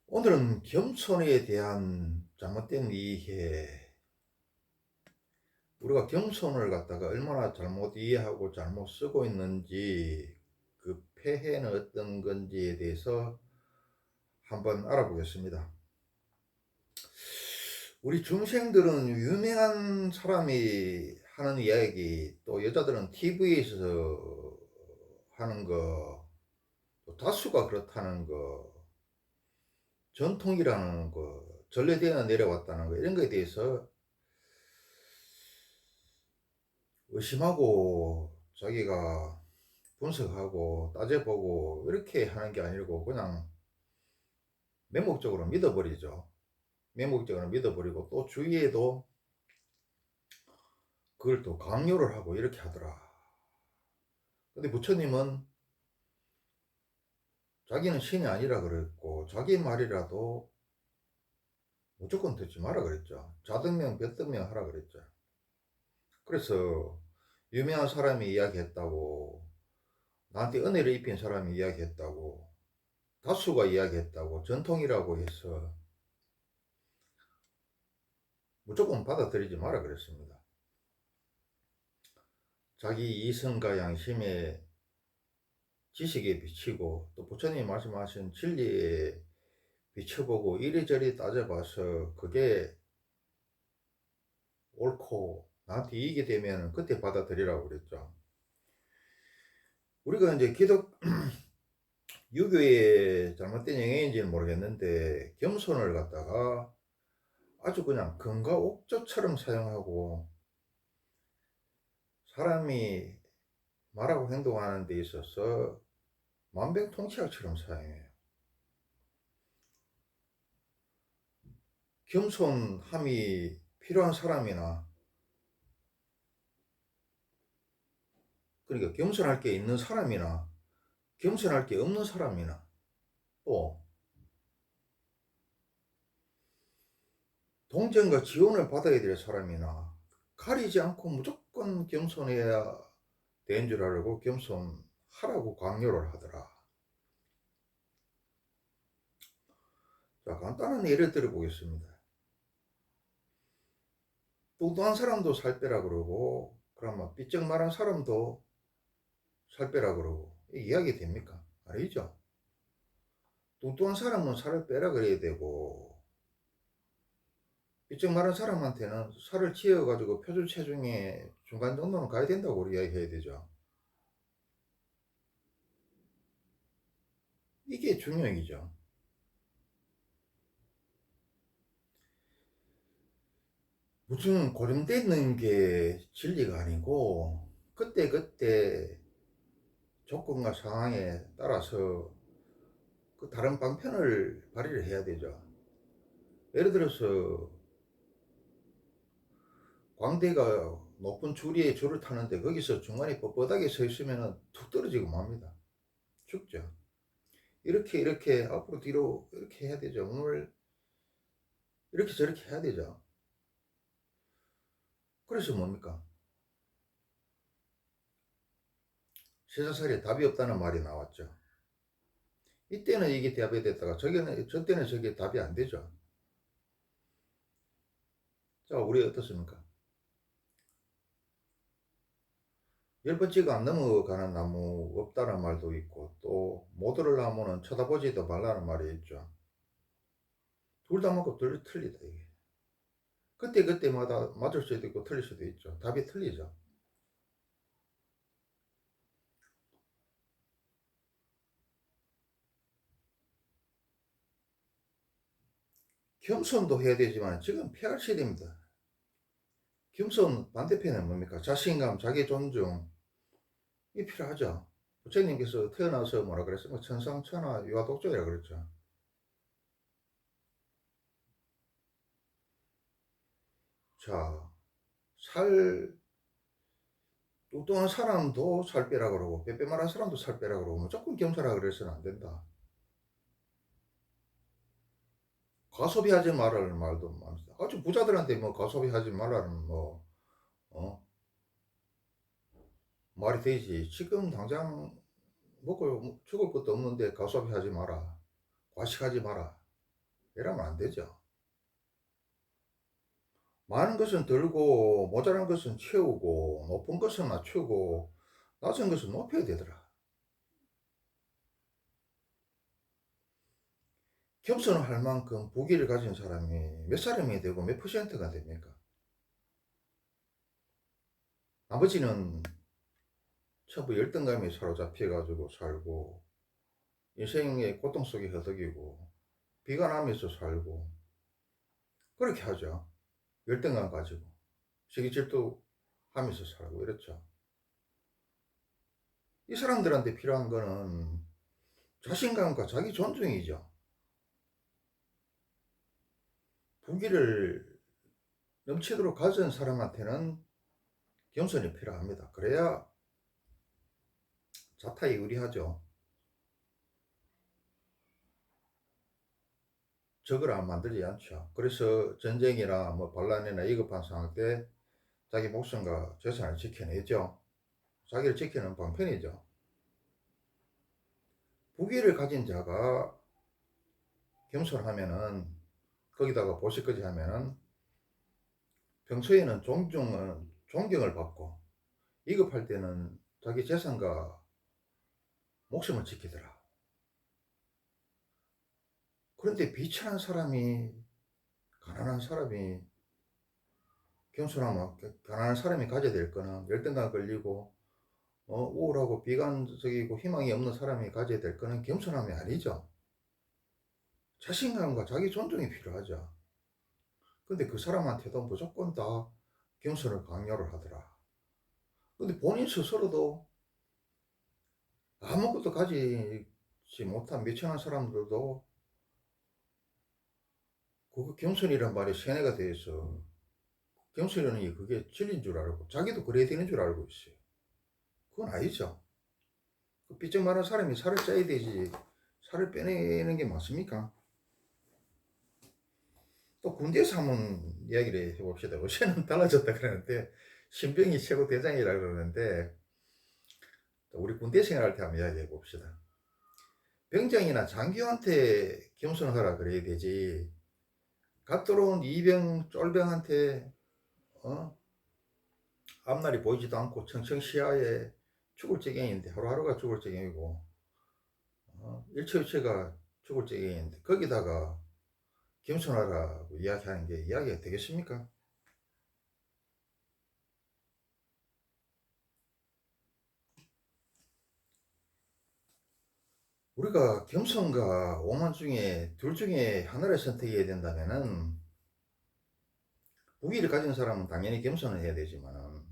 오늘은 겸손에 대한 잘못된 이해, 우리가 겸손을 갖다가 얼마나 잘못 이해하고 잘못 쓰고 있는지, 그 폐해는 어떤 건지에 대해서 한번 알아보겠습니다. 우리 중생들은 유명한 사람이 하는 이야기, 또 여자들은 TV에서 하는 거, 또 다수가 그렇다는 거, 전통이라는 거, 전래되어 내려왔다는 거, 이런 거에 대해서 의심하고 자기가 분석하고 따져보고 이렇게 하는 게 아니고 그냥 맹목적으로 믿어버리죠. 맹목적으로 믿어버리고 또 주위에도 그걸 또 강요를 하고 이렇게 하더라. 근데 부처님은 자기는 신이 아니라 그랬고 자기 말이라도 무조건 듣지 마라 그랬죠. 자등명 볕등명 하라 그랬죠. 그래서 유명한 사람이 이야기했다고, 나한테 은혜를 입힌 사람이 이야기했다고, 다수가 이야기했다고, 전통이라고 해서 무조건 받아들이지 마라 그랬습니다. 자기 이성과 양심의 지식에 비치고 또 부처님이 말씀하신 진리에 비춰보고 이리저리 따져봐서 그게 옳고 나한테 이익이 되면 그때 받아들이라고 그랬죠. 우리가 이제 유교의 잘못된 영향인지는 모르겠는데 겸손을 갖다가 아주 그냥 금과 옥조처럼 사용하고 사람이 말하고 행동하는 데 있어서 만병통치약처럼 사용해요. 겸손함이 필요한 사람이나, 그러니까 겸손할 게 있는 사람이나 겸손할 게 없는 사람이나, 또 동정과 지원을 받아야 될 사람이나 가리지 않고 무조건 겸손해야 되는 줄 알고 겸손하라고 강요를 하더라. 자, 간단한 예를 들어 보겠습니다. 뚱뚱한 사람도 살 빼라 그러고, 그러면 삐쩍 마른 사람도 살 빼라 그러고, 이게 이야기 됩니까? 아니죠. 뚱뚱한 사람은 살을 빼라 그래야 되고, 삐쩍 마른 사람한테는 살을 찌어가지고 표준 체중의 중간 정도는 가야 된다고 우리 이야기해야 되죠. 이게 중요이죠. 무슨 고정되어 있는 게 진리가 아니고 그때그때 조건과 상황에 따라서 그 다른 방편을 발휘를 해야 되죠. 예를 들어서 광대가 높은 줄기에 줄을 타는데 거기서 중간에 뻣뻣하게 서 있으면 툭 떨어지고 맙니다. 죽죠. 이렇게 앞으로 뒤로 이렇게 해야 되죠. 오늘 이렇게 저렇게 해야 되죠. 그래서 뭡니까? 세상살이에 답이 없다는 말이 나왔죠. 이때는 이게 답이 됐다가 저때는 저게 답이 안 되죠. 자, 우리 어떻습니까? 열 번째가 안 넘어가는 나무 없다는 말도 있고, 또 못 오를 나무는 쳐다보지도 말라는 말이 있죠. 둘 다 맞고 둘 틀리다 이게. 그때마다 맞을 수도 있고 틀릴 수도 있죠. 답이 틀리죠. 겸손도 해야 되지만 지금 피할 시대입니다. 겸손 반대편은 뭡니까? 자신감, 자기 존중, 이 필요하죠. 부처님께서 태어나서 뭐라 그랬습니까? 천상천하 유아독존이라 그랬죠. 자, 살 뚱뚱한 사람도 살 빼라 그러고 빼빼만한 사람도 살 빼라 그러고 무조건 겸손하라 그래서는 안 된다. 과소비 하지 말라는 말도 많습니다. 아주 부자들한테 뭐 과소비 하지 말라는 어? 말이 되지. 지금 당장 먹고 죽을 것도 없는데 과소비 하지 마라. 과식하지 마라. 이러면 안 되죠. 많은 것은 들고 모자란 것은 채우고 높은 것은 낮추고 낮은 것은 높여야 되더라. 겸손할 만큼 부귀를 가진 사람이 몇 사람이 되고 몇 퍼센트가 됩니까? 나머지는 전부 열등감에 사로잡혀가지고 살고 인생의 고통 속에 허덕이고 비관하면서 살고 그렇게 하죠. 열등감 가지고 시기 질투하면서 살고 이렇죠. 이 사람들한테 필요한 거는 자신감과 자기 존중이죠. 부귀를 넘치도록 가진 사람한테는 겸손이 필요합니다. 그래야 자타에 유리하죠. 적을 안 만들지 않죠. 그래서 전쟁이나 뭐 반란이나 위급한 상황 때 자기 목숨과 재산을 지켜내죠. 자기를 지키는 방편이죠. 부귀를 가진 자가 겸손하면은 거기다가 보시까지 하면은 평소에는 존경을 받고 위급할 때는 자기 재산과 목숨을 지키더라. 그런데 비천한 사람이 가난한 사람이 겸손하면 가난한 사람이 가져야 될 거는 열등감 걸리고 우울하고 비관적이고 희망이 없는 사람이 가져야 될 거는 겸손함이 아니죠. 자신감과 자기 존중이 필요하죠. 근데 그 사람한테도 무조건 다 겸손을 강요를 하더라. 근데 본인 스스로도 아무것도 가지지 못한 미천한 사람들도 그 겸손이란 말이 세뇌가 돼 있어. 겸손이라는 그게 진리인 줄 알고 자기도 그래야 되는 줄 알고 있어요. 그건 아니죠. 그 삐쩍 마른 사람이 살을 쪄야 되지 살을 빼내는 게 맞습니까? 또 군대에서 한번 이야기를 해봅시다. 요새는 달라졌다 그러는데 신병이 최고 대장이라 그러는데 우리 군대 생활할 때 한번 이야기해 봅시다. 병장이나 장교한테 겸손하라 그래야 되지 갓 들어온 이병 쫄병한테 앞날이 보이지도 않고 청청시야에 죽을 지경인데 하루하루가 죽을 지경이고 일처일처가 죽을 지경인데 거기다가 겸손하라고 이야기하는 게 이야기가 되겠습니까? 우리가 겸손과 오만 중에 둘 중에 하나를 선택해야 된다면은 부귀를 가진 사람은 당연히 겸손을 해야 되지만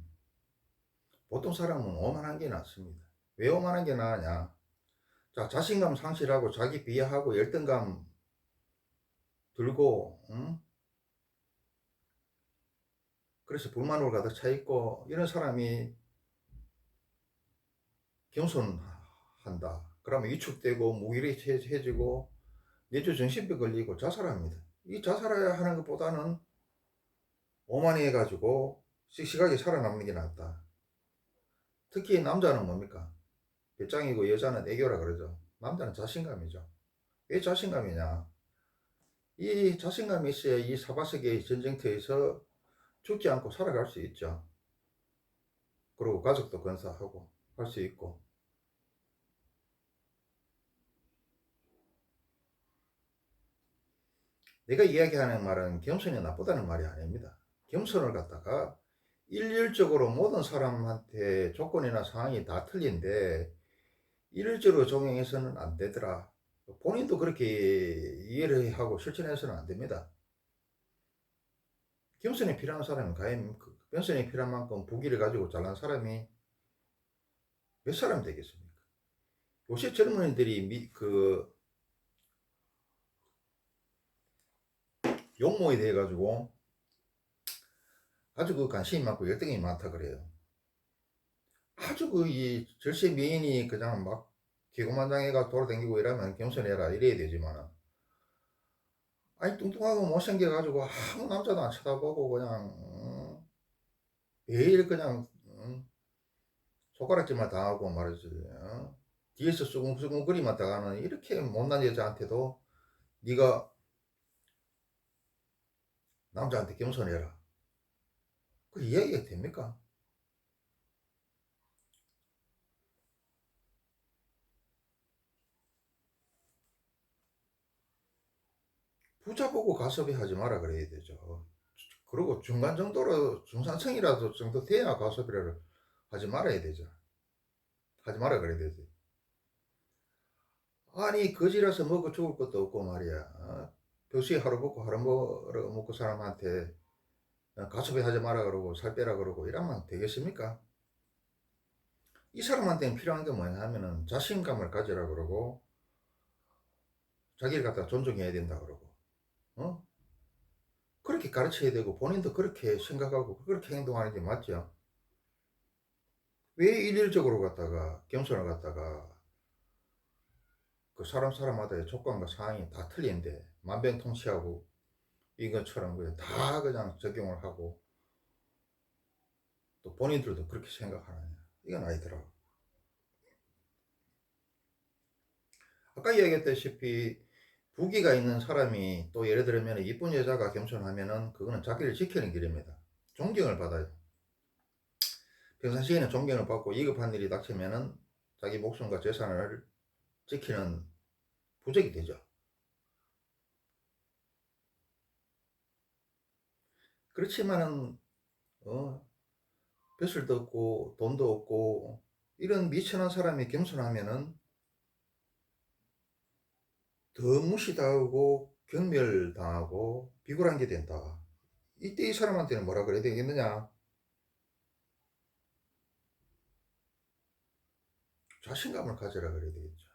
보통 사람은 오만한 게 낫습니다. 왜 오만한 게 나으냐? 자, 자신감 상실하고 자기 비하하고 열등감 들고 그래서 불만으로 가득 차 있고 이런 사람이 겸손한다. 그러면 위축되고 무기력해지고 뇌주 정신병 걸리고 자살합니다. 이 자살하는 것보다는 오만해가지고 씩씩하게 살아남는 게 낫다. 특히 남자는 뭡니까? 배짱이고 여자는 애교라 그러죠. 남자는 자신감이죠. 왜 자신감이냐? 이 자신감이 있어야 이 사바세계의 전쟁터에서 죽지 않고 살아갈 수 있죠. 그리고 가족도 건사하고 할 수 있고. 내가 이야기하는 말은 겸손이 나쁘다는 말이 아닙니다. 겸손을 갖다가 일률적으로 모든 사람한테 조건이나 상황이 다 틀린데 일률적으로 적용해서는 안 되더라. 본인도 그렇게 이해를 하고 실천해서는 안 됩니다. 겸손이 필요한 사람은 과연 겸손이 필요한 만큼 부귀를 가지고 잘난 사람이 몇 사람 되겠습니까? 요새 젊은이들이 용모에 대해 가지고 아주 관심이 많고 열등이 많다 그래요. 아주 이 절세 미인이 그냥 막 기고만장해가 돌아다니고 이러면 겸손해라 이래야 되지만 아니 뚱뚱하고 못생겨가지고 아무 남자도 안 쳐다보고 그냥 매일 그냥 손가락질만 당하고 말이지 뒤에서 수근수근거리만 당하는 이렇게 못난 여자한테도 네가 남자한테 겸손해라. 그 이야기가 됩니까? 부자 보고 가섭이 하지 마라 그래야 되죠. 그리고 중간 정도로 중산층이라도 정도 돼야 가섭이를 하지 말아야 되죠. 하지 마라 그래야 되지. 아니 거지라서 먹고 죽을 것도 없고 말이야. 벼슬이 하루 먹고 하루 먹고 사람한테 가섭이 하지 마라 그러고 살 빼라 그러고 이러면 되겠습니까? 이 사람한테는 필요한 게 뭐냐 하면은 자신감을 가지라 그러고 자기를 갖다 존중해야 된다 그러고 어? 그렇게 가르쳐야 되고 본인도 그렇게 생각하고 그렇게 행동하는 게 맞죠. 왜 일률적으로 갖다가 겸손을 갖다가 그 사람마다의 조건과 상황이 다 틀린데 만병통치하고 이것처럼 그냥 다 그냥 적용을 하고 또 본인들도 그렇게 생각하느냐 이건 아니더라고. 아까 이야기했다시피 부귀가 있는 사람이 또 예를 들면 이쁜 여자가 겸손하면은 그거는 자기를 지키는 길입니다. 존경을 받아요. 평상시에는 존경을 받고 위급한 일이 닥치면은 자기 목숨과 재산을 지키는 부적이 되죠. 그렇지만은 벼슬도 없고 돈도 없고 이런 미천한 사람이 겸손하면은 더 무시당하고 경멸당하고 비굴한 게 된다. 이때 이 사람한테는 뭐라 그래야 되겠느냐? 자신감을 가져라 그래야 되겠죠.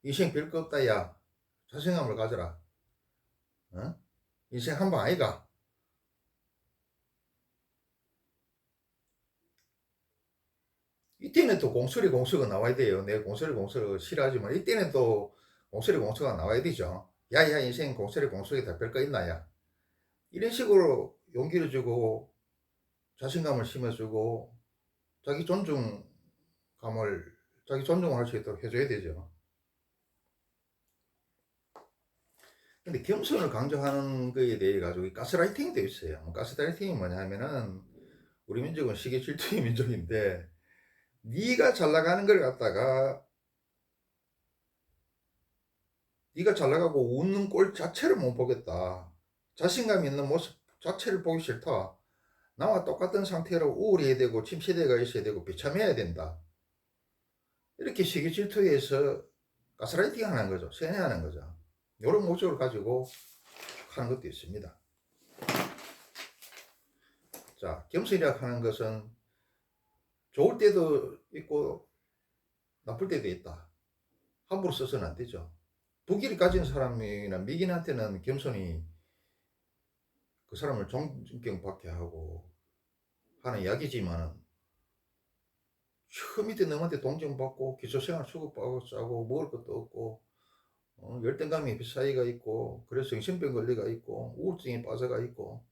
인생 별거 없다 야. 자신감을 가져라. 어? 인생 한 방 아이가. 이때는 또 공소가 나와야 돼요. 내가 공소를 싫어하지만 이때는 또 공소가 나와야 되죠. 야야 인생 공소가 다 별거 있나 야. 이런 식으로 용기를 주고 자신감을 심어주고 자기 존중감을 자기 존중을 할 수 있도록 해줘야 되죠. 근데 겸손을 강조하는 거에 대해 가지고 가스라이팅이 되어 있어요. 가스라이팅이 뭐냐 하면은 우리 민족은 시기 질투의 민족인데 네가 잘 나가는 걸 갖다가 네가 잘 나가고 웃는 꼴 자체를 못 보겠다. 자신감 있는 모습 자체를 보기 싫다. 나와 똑같은 상태로 우울해야 되고 침체대가 있어야 되고 비참해야 된다. 이렇게 시기 질투에서 가스라이팅 하는 거죠. 세뇌하는 거죠. 이런 목적을 가지고 하는 것도 있습니다. 자, 겸손이라 하는 것은 좋을 때도 있고 나쁠 때도 있다. 함부로 써서는 안 되죠. 부기를 가진 사람이나 미긴한테는 겸손이 그 사람을 존경받게 하고 하는 이야기지만은 저 밑에 너한테 동정받고 기초생활 수급받고 싸고 먹을 것도 없고 열등감이 사이가 있고 그래서 정신병 권리가 있고 우울증에 빠져가 있고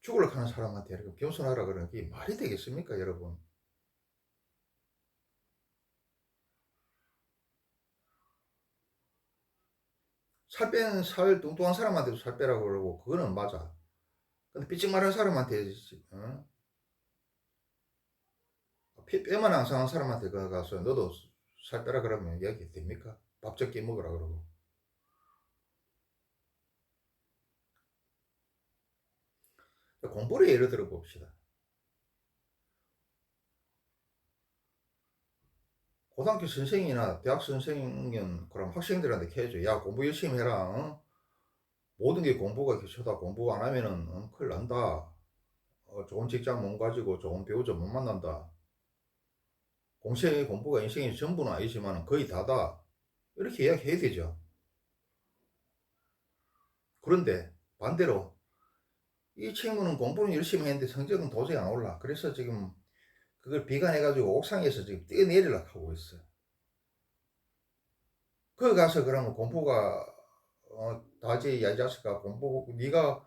죽으려 하는 사람한테 이렇게 겸손하라 그러는 게 말이 되겠습니까 여러분? 살 뚱뚱한 사람한테도 살 빼라고 그러고 그거는 맞아. 근데 삐쩍 마른 사람한테 뼈만 앙상한 사람한테 가서 너도 살 빼라 그러면 이야기 됩니까? 밥 적게 먹으라 그러고. 공부를 예를 들어 봅시다. 고등학교 선생이나 대학 선생은 그럼 학생들한테 해줘. 야 공부 열심히 해라. 모든 게 공부가 기초다. 공부 안 하면은 큰일 난다. 좋은 직장 못 가지고 좋은 배우자 못 만난다. 공부가 인생의 전부는 아니지만 거의 다다. 이렇게 이야기해야 되죠. 그런데 반대로 이 친구는 공부는 열심히 했는데 성적은 도저히 안 올라. 그래서 지금 그걸 비관해가지고 옥상에서 지금 뛰어내리려고 하고 있어요. 거기 가서 그러면 공부가 다지 야자스가 공부 네가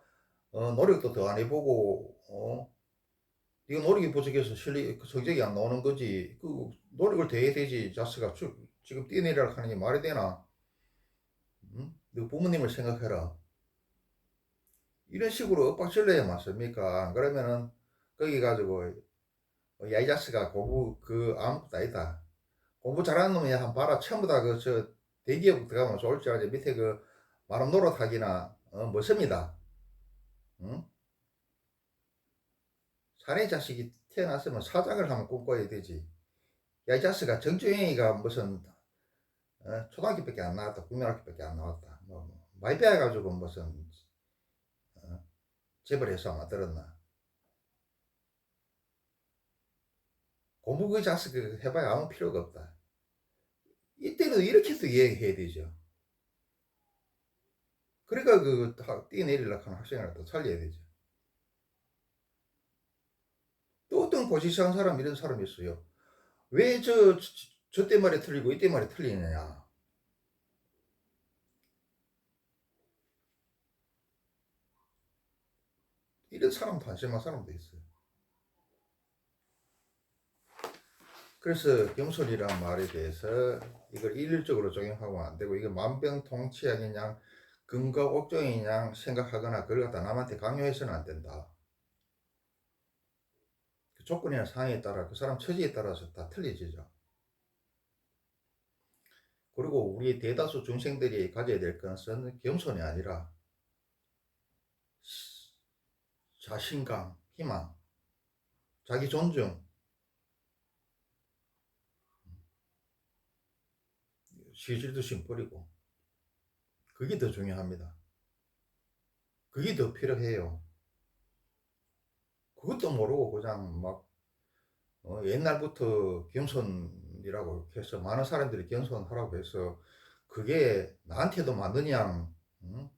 노력도 더 안 해보고 네가 노력이 부족해서 성적이 안 나오는 거지. 그 노력을 더 해야 되지. 자스가 지금 뛰어내리려고 하는 게 말이 되나? 응? 너 부모님을 생각해라. 이런 식으로 엇박질러야 맞습니까? 그러면은 거기 가지고 야 이 자식아 공부 그 아무것도 아니다. 공부 잘하는 놈이 한 봐라. 전부 다 그 저 대기업 들어가면 좋을 줄 알지. 밑에 그 마름 노릇하기나 멋습니다. 응? 사내 자식이 태어났으면 사장을 한번 꿈꿔야 되지. 야 이 자식아 정주행이가 무슨 초등학교밖에 안 나왔다. 국민학교밖에 안 나왔다. 많이 빼가지고 무슨 어, 재벌회사 만들었나. 공부 그 자식 해봐야 아무 필요가 없다. 이때는 이렇게도 이해해야 되죠. 그러니까 그 뛰어내리려고 하는 학생을 또 살려야 되죠. 또 어떤 고시상 사람 이런 사람이 있어요. 왜 저 때 말이 틀리고 이때 말이 틀리느냐. 이런 사람도 한심한 사람도 있어요. 그래서 겸손이란 말에 대해서 이걸 일률적으로 적용하면 안 되고 이게 만병통치약이냐 근거 옥종이냐 생각하거나 그걸 갖다 남한테 강요해서는 안 된다. 그 조건이나 상황에 따라 그 사람 처지에 따라서 다 틀려지죠. 그리고 우리 대다수 중생들이 가져야 될 것은 겸손이 아니라 자신감, 희망, 자기 존중, 시질듯이 버리고 그게 더 중요합니다. 그게 더 필요해요. 그것도 모르고 그냥 막 옛날부터 겸손이라고 해서 많은 사람들이 겸손하라고 해서 그게 나한테도 맞느냐. 응?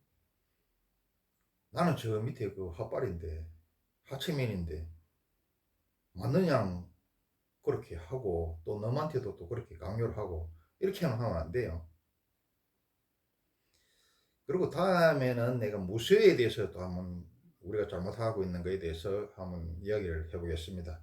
나는 저 밑에 그 핫발인데 하체민인데 맞느냐 그렇게 하고 또 너한테도 또 그렇게 강요를 하고 이렇게 하면 안 돼요. 그리고 다음에는 내가 무쇠에 대해서 또 한번 우리가 잘못하고 있는 거에 대해서 한번 이야기를 해보겠습니다.